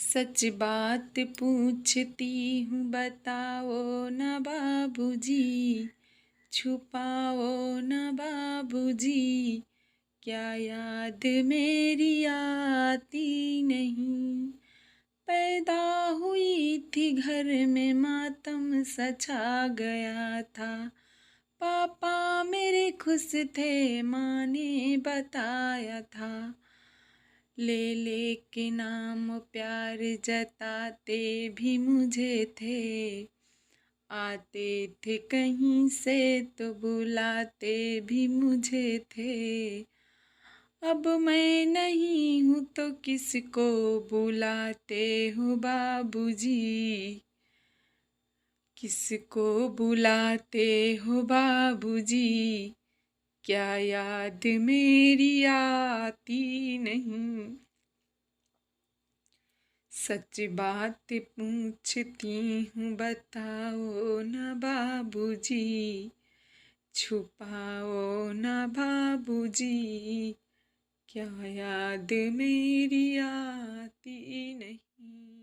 सच बात पूछती हूँ बताओ न बाबूजी, छुपाओ न बाबूजी, क्या याद मेरी आती नहीं। पैदा हुई थी घर में मातम सा छा गया था, पापा मेरे खुश थे माँ ने बताया था। ले के नाम प्यार जताते भी मुझे थे, आते थे कहीं से तो बुलाते भी मुझे थे। अब मैं नहीं हूँ तो किसको बुलाते हो बाबूजी, किसको बुलाते हो बाबूजी, क्या याद मेरी आती नहीं। सच बात पूछती हूँ बताओ न बाबूजी, छुपाओ न बाबूजी, क्या याद मेरी आती नहीं।